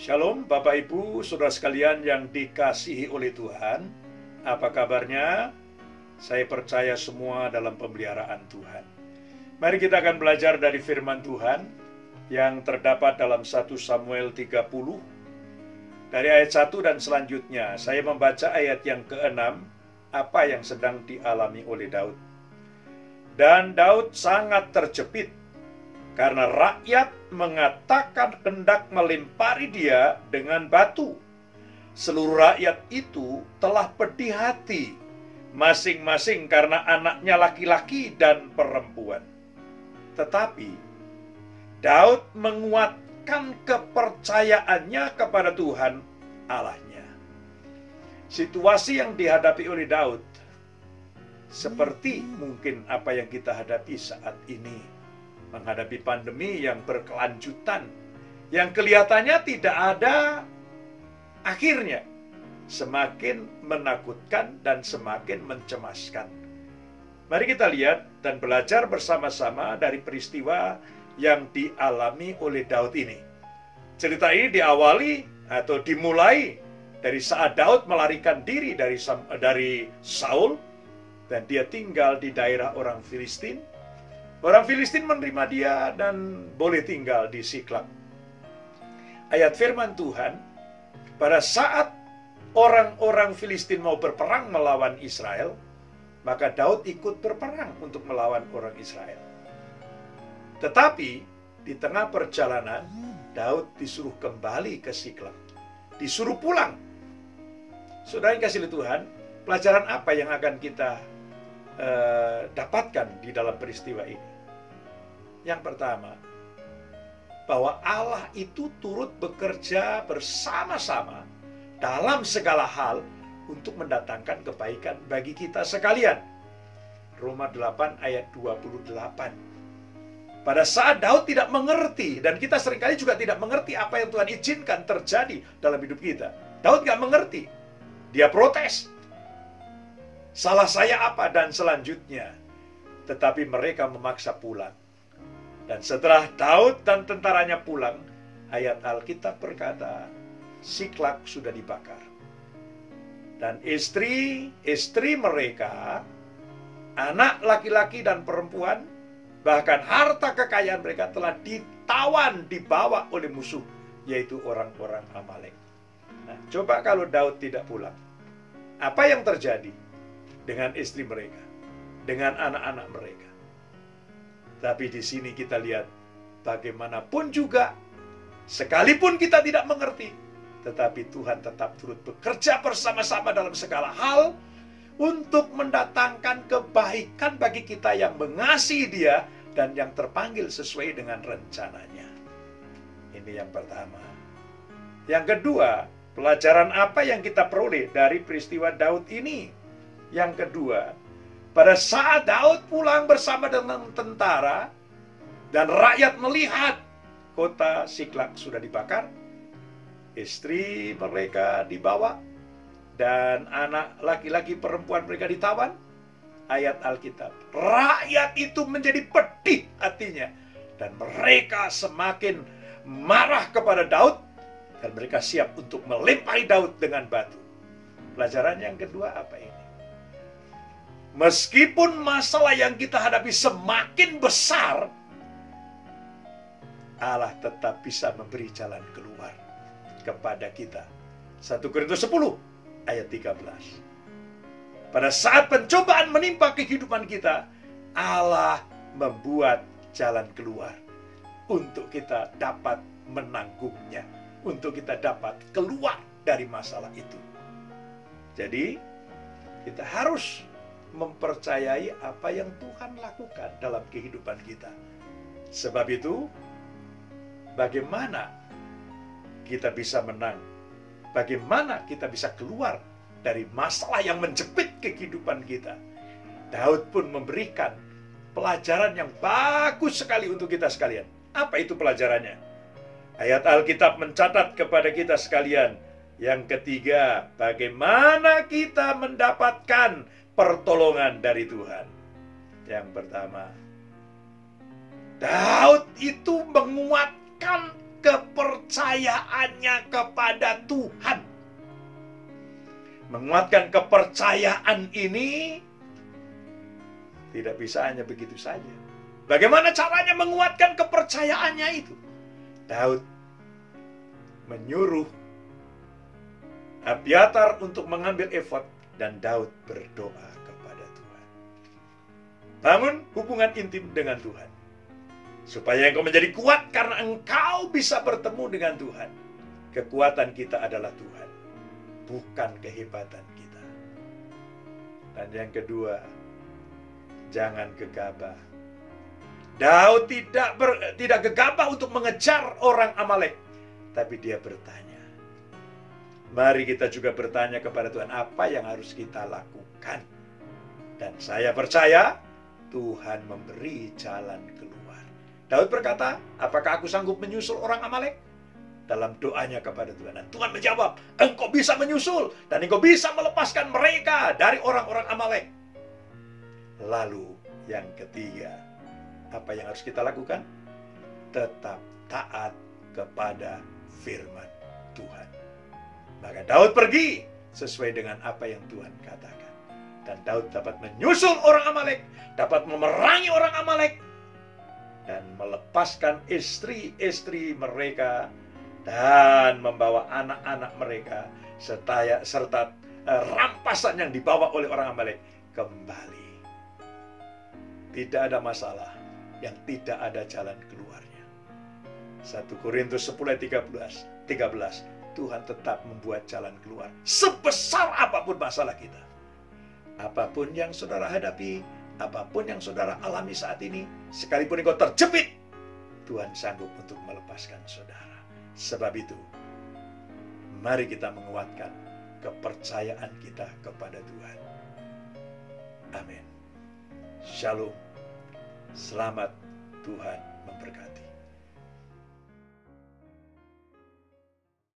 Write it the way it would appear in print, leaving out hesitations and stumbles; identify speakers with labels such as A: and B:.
A: Shalom Bapak Ibu, saudara sekalian yang dikasihi oleh Tuhan. Apa kabarnya? Saya percaya semua dalam pemeliharaan Tuhan. Mari kita akan belajar dari firman Tuhan yang terdapat dalam 1 Samuel 30 dari ayat 1 dan selanjutnya. Saya membaca ayat yang ke-6, apa yang sedang dialami oleh Daud. Dan Daud sangat terjepit karena rakyat mengatakan hendak melempari dia dengan batu. Seluruh rakyat itu telah pedih hati, masing-masing karena anaknya laki-laki dan perempuan. Tetapi Daud menguatkan kepercayaannya kepada Tuhan Allahnya. Situasi yang dihadapi oleh Daud seperti mungkin apa yang kita hadapi saat ini. Menghadapi pandemi yang berkelanjutan, yang kelihatannya tidak ada akhirnya, semakin menakutkan dan semakin mencemaskan. Mari kita lihat dan belajar bersama-sama dari peristiwa yang dialami oleh Daud ini. Cerita ini diawali atau dimulai dari saat Daud melarikan diri dari Saul, dan dia tinggal di daerah orang Filistin. Orang Filistin menerima dia dan boleh tinggal di Siklag. Ayat firman Tuhan, pada saat orang-orang Filistin mau berperang melawan Israel, maka Daud ikut berperang untuk melawan orang Israel. Tetapi di tengah perjalanan, Daud disuruh kembali ke Siklag. Disuruh pulang. Saudara yang kasih Tuhan, pelajaran apa yang akan kita dapatkan di dalam peristiwa ini? Yang pertama, bahwa Allah itu turut bekerja bersama-sama dalam segala hal untuk mendatangkan kebaikan bagi kita sekalian. Roma 8 ayat 28. Pada saat Daud tidak mengerti, dan kita seringkali juga tidak mengerti apa yang Tuhan izinkan terjadi dalam hidup kita. Daud gak mengerti. Dia protes. Salah saya apa dan selanjutnya. Tetapi mereka memaksa pulang. Dan setelah Daud dan tentaranya pulang, ayat Alkitab berkata, Siklag sudah dibakar. Dan istri mereka, anak laki-laki dan perempuan, bahkan harta kekayaan mereka telah ditawan, dibawa oleh musuh, yaitu orang-orang Amalek. Nah, coba kalau Daud tidak pulang, apa yang terjadi dengan istri mereka, dengan anak-anak mereka? Tapi di sini kita lihat bagaimanapun juga, sekalipun kita tidak mengerti, tetapi Tuhan tetap turut bekerja bersama-sama dalam segala hal untuk mendatangkan kebaikan bagi kita yang mengasihi Dia dan yang terpanggil sesuai dengan rencananya. Ini yang pertama. Yang kedua, pelajaran apa yang kita peroleh dari peristiwa Daud ini? Yang kedua, pada saat Daud pulang bersama dengan tentara dan rakyat melihat kota Siklag sudah dibakar, istri mereka dibawa, dan anak laki-laki perempuan mereka ditawan, ayat Alkitab, rakyat itu menjadi pedih hatinya, dan mereka semakin marah kepada Daud, dan mereka siap untuk melempari Daud dengan batu. Pelajaran yang kedua apa ini? Meskipun masalah yang kita hadapi semakin besar, Allah tetap bisa memberi jalan keluar kepada kita. 1 Korintus 10 ayat 13. Pada saat pencobaan menimpa kehidupan kita, Allah membuat jalan keluar untuk kita dapat menanggungnya, untuk kita dapat keluar dari masalah itu. Jadi, kita harus mempercayai apa yang Tuhan lakukan dalam kehidupan kita. Sebab itu, bagaimana kita bisa menang? Bagaimana kita bisa keluar dari masalah yang menjepit kehidupan kita? Daud pun memberikan pelajaran yang bagus sekali untuk kita sekalian. Apa itu pelajarannya? Ayat Alkitab mencatat kepada kita sekalian. Yang ketiga, bagaimana kita mendapatkan pertolongan dari Tuhan. Yang pertama, Daud itu menguatkan kepercayaan kepercayaannya kepada Tuhan. Menguatkan kepercayaan ini tidak bisa hanya begitu saja. Bagaimana caranya menguatkan kepercayaannya itu? Daud menyuruh Abiatar untuk mengambil efod dan Daud berdoa kepada Tuhan. Bangun hubungan intim dengan Tuhan. Supaya engkau menjadi kuat karena engkau bisa bertemu dengan Tuhan. Kekuatan kita adalah Tuhan, bukan kehebatan kita. Dan yang kedua, jangan gegabah. Daud tidak gegabah untuk mengejar orang Amalek, tapi dia bertanya. Mari kita juga bertanya kepada Tuhan, apa yang harus kita lakukan? Dan saya percaya Tuhan memberi jalan keluar. Daud berkata, apakah aku sanggup menyusul orang Amalek? Dalam doanya kepada Tuhan. Dan Tuhan menjawab, engkau bisa menyusul dan engkau bisa melepaskan mereka dari orang-orang Amalek. Lalu yang ketiga, apa yang harus kita lakukan? Tetap taat kepada firman Tuhan. Maka Daud pergi sesuai dengan apa yang Tuhan katakan. Dan Daud dapat menyusul orang Amalek, dapat memerangi orang Amalek, dan melepaskan istri-istri mereka, dan membawa anak-anak mereka, serta rampasan yang dibawa oleh orang Amalek kembali. Tidak ada masalah yang tidak ada jalan keluarnya. 1 Korintus 10 ayat 13. Tuhan tetap membuat jalan keluar. Sebesar apapun masalah kita. Apapun yang saudara hadapi, apapun yang saudara alami saat ini, sekalipun engkau terjepit, Tuhan sanggup untuk melepaskan saudara. Sebab itu, mari kita menguatkan kepercayaan kita kepada Tuhan. Amin. Shalom. Selamat, Tuhan memberkati.